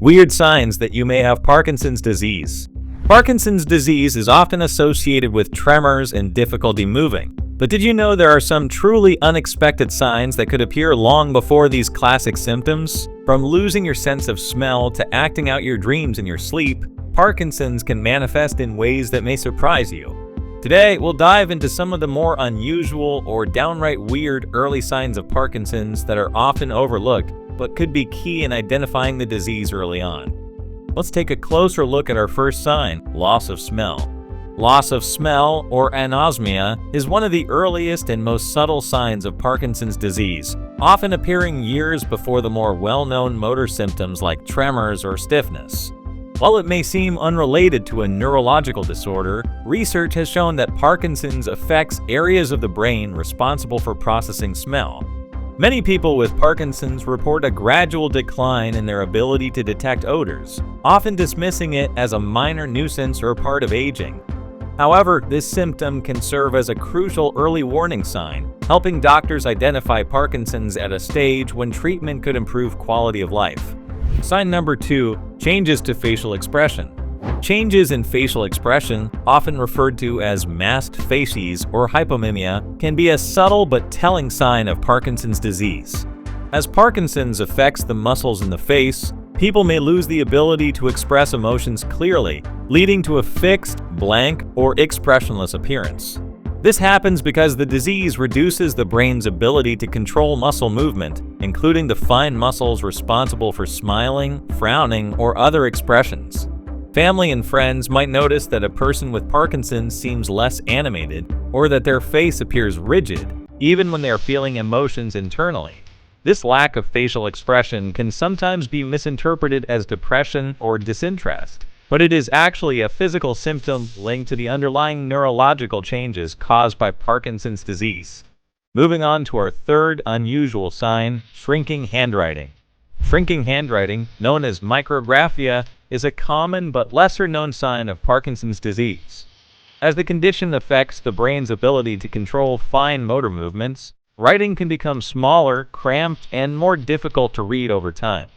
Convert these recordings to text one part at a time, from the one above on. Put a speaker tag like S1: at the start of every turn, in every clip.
S1: Weird signs that you may have Parkinson's disease. Parkinson's disease is often associated with tremors and difficulty moving. But did you know there are some truly unexpected signs that could appear long before these classic symptoms? From losing your sense of smell to acting out your dreams in your sleep, Parkinson's can manifest in ways that may surprise you. Today, we'll dive into some of the more unusual or downright weird early signs of Parkinson's that are often overlooked but could be key in identifying the disease early on. Let's take a closer look at our first sign, loss of smell. Loss of smell, or anosmia, is one of the earliest and most subtle signs of Parkinson's disease, often appearing years before the more well-known motor symptoms like tremors or stiffness. While it may seem unrelated to a neurological disorder, research has shown that Parkinson's affects areas of the brain responsible for processing smell. Many people with Parkinson's report a gradual decline in their ability to detect odors, often dismissing it as a minor nuisance or part of aging. However, this symptom can serve as a crucial early warning sign, helping doctors identify Parkinson's at a stage when treatment could improve quality of life. Sign number 2, changes to facial expression. Changes in facial expression, often referred to as masked facies or hypomimia, can be a subtle but telling sign of Parkinson's disease. As Parkinson's affects the muscles in the face, people may lose the ability to express emotions clearly, leading to a fixed, blank, or expressionless appearance. This happens because the disease reduces the brain's ability to control muscle movement, including the fine muscles responsible for smiling, frowning, or other expressions. Family and friends might notice that a person with Parkinson's seems less animated, or that their face appears rigid, even when they are feeling emotions internally. This lack of facial expression can sometimes be misinterpreted as depression or disinterest, but it is actually a physical symptom linked to the underlying neurological changes caused by Parkinson's disease. Moving on to our third unusual sign, shrinking handwriting. Shrinking handwriting, known as micrographia, is a common but lesser-known sign of Parkinson's disease. As the condition affects the brain's ability to control fine motor movements, writing can become smaller, cramped, and more difficult to read over time.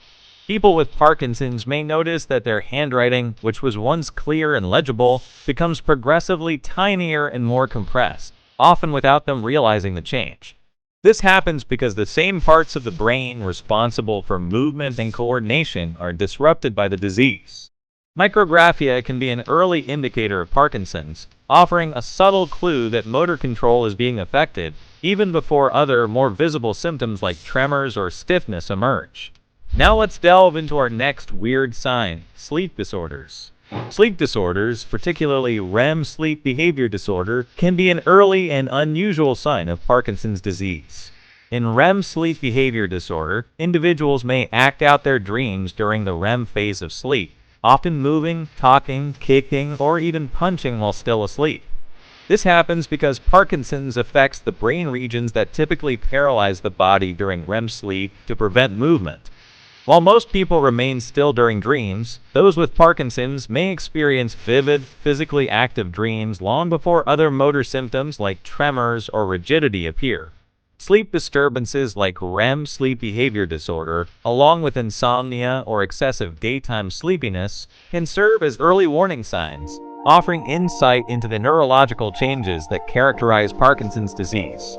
S1: People with Parkinson's may notice that their handwriting, which was once clear and legible, becomes progressively tinier and more compressed, often without them realizing the change. This happens because the same parts of the brain responsible for movement and coordination are disrupted by the disease. Micrographia can be an early indicator of Parkinson's, offering a subtle clue that motor control is being affected, even before other, more visible symptoms like tremors or stiffness emerge. Now let's delve into our next weird sign, sleep disorders. Sleep disorders, particularly REM sleep behavior disorder, can be an early and unusual sign of Parkinson's disease. In REM sleep behavior disorder, individuals may act out their dreams during the REM phase of sleep, often moving, talking, kicking, or even punching while still asleep. This happens because Parkinson's affects the brain regions that typically paralyze the body during REM sleep to prevent movement. While most people remain still during dreams, those with Parkinson's may experience vivid, physically active dreams long before other motor symptoms like tremors or rigidity appear. Sleep disturbances like REM sleep behavior disorder, along with insomnia or excessive daytime sleepiness, can serve as early warning signs, offering insight into the neurological changes that characterize Parkinson's disease.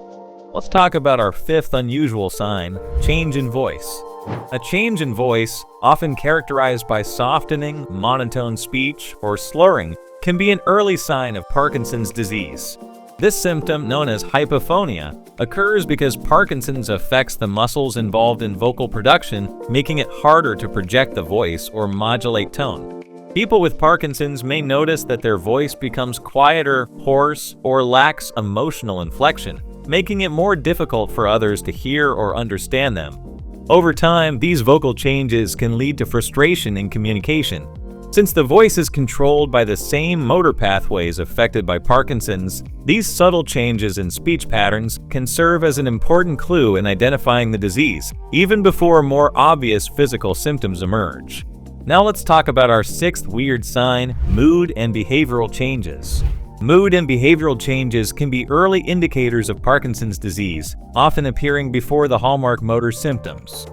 S1: Let's talk about our fifth unusual sign, change in voice. A change in voice, often characterized by softening, monotone speech, or slurring, can be an early sign of Parkinson's disease. This symptom, known as hypophonia, occurs because Parkinson's affects the muscles involved in vocal production, making it harder to project the voice or modulate tone. People with Parkinson's may notice that their voice becomes quieter, hoarse, or lacks emotional inflection, making it more difficult for others to hear or understand them. Over time, these vocal changes can lead to frustration in communication. Since the voice is controlled by the same motor pathways affected by Parkinson's, these subtle changes in speech patterns can serve as an important clue in identifying the disease, even before more obvious physical symptoms emerge. Now let's talk about our sixth weird sign, mood and behavioral changes. Mood and behavioral changes can be early indicators of Parkinson's disease, often appearing before the hallmark motor symptoms.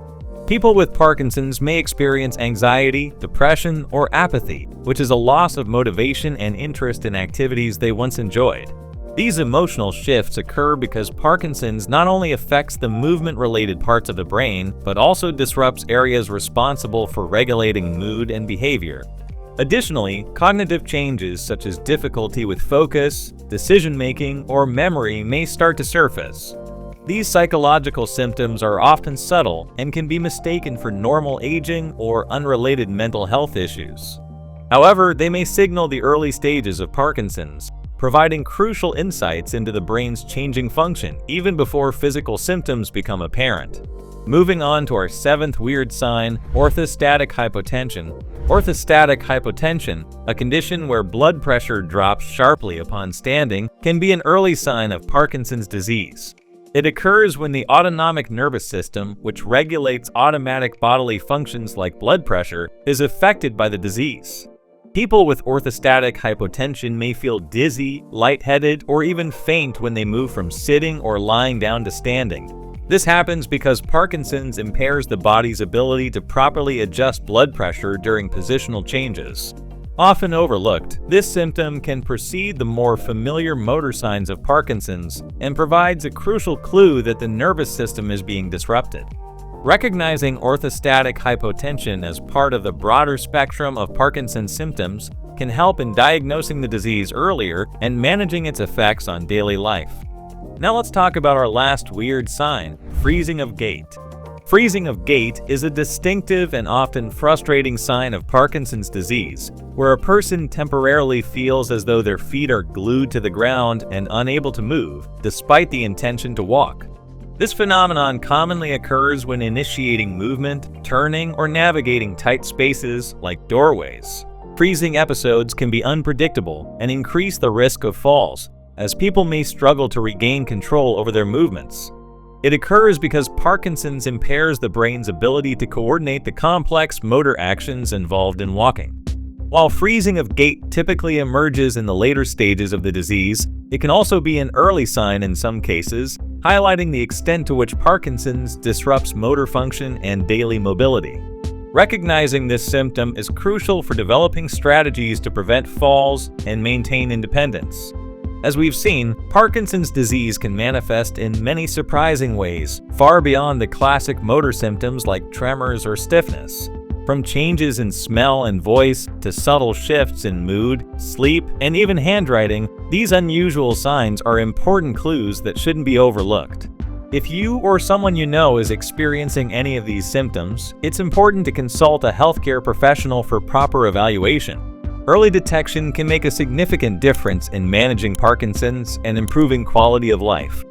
S1: People with Parkinson's may experience anxiety, depression, or apathy, which is a loss of motivation and interest in activities they once enjoyed. These emotional shifts occur because Parkinson's not only affects the movement-related parts of the brain, but also disrupts areas responsible for regulating mood and behavior. Additionally, cognitive changes such as difficulty with focus, decision-making, or memory may start to surface. These psychological symptoms are often subtle and can be mistaken for normal aging or unrelated mental health issues. However, they may signal the early stages of Parkinson's, providing crucial insights into the brain's changing function even before physical symptoms become apparent. Moving on to our seventh weird sign, orthostatic hypotension. Orthostatic hypotension, a condition where blood pressure drops sharply upon standing, can be an early sign of Parkinson's disease. It occurs when the autonomic nervous system, which regulates automatic bodily functions like blood pressure, is affected by the disease. People with orthostatic hypotension may feel dizzy, lightheaded, or even faint when they move from sitting or lying down to standing. This happens because Parkinson's impairs the body's ability to properly adjust blood pressure during positional changes. Often overlooked, this symptom can precede the more familiar motor signs of Parkinson's and provides a crucial clue that the nervous system is being disrupted. Recognizing orthostatic hypotension as part of the broader spectrum of Parkinson's symptoms can help in diagnosing the disease earlier and managing its effects on daily life. Now let's talk about our last weird sign, freezing of gait. Freezing of gait is a distinctive and often frustrating sign of Parkinson's disease, where a person temporarily feels as though their feet are glued to the ground and unable to move, despite the intention to walk. This phenomenon commonly occurs when initiating movement, turning, or navigating tight spaces like doorways. Freezing episodes can be unpredictable and increase the risk of falls, as people may struggle to regain control over their movements. It occurs because Parkinson's impairs the brain's ability to coordinate the complex motor actions involved in walking. While freezing of gait typically emerges in the later stages of the disease, it can also be an early sign in some cases, highlighting the extent to which Parkinson's disrupts motor function and daily mobility. Recognizing this symptom is crucial for developing strategies to prevent falls and maintain independence. As we've seen, Parkinson's disease can manifest in many surprising ways, far beyond the classic motor symptoms like tremors or stiffness. From changes in smell and voice to subtle shifts in mood, sleep, and even handwriting, these unusual signs are important clues that shouldn't be overlooked. If you or someone you know is experiencing any of these symptoms, it's important to consult a healthcare professional for proper evaluation. Early detection can make a significant difference in managing Parkinson's and improving quality of life.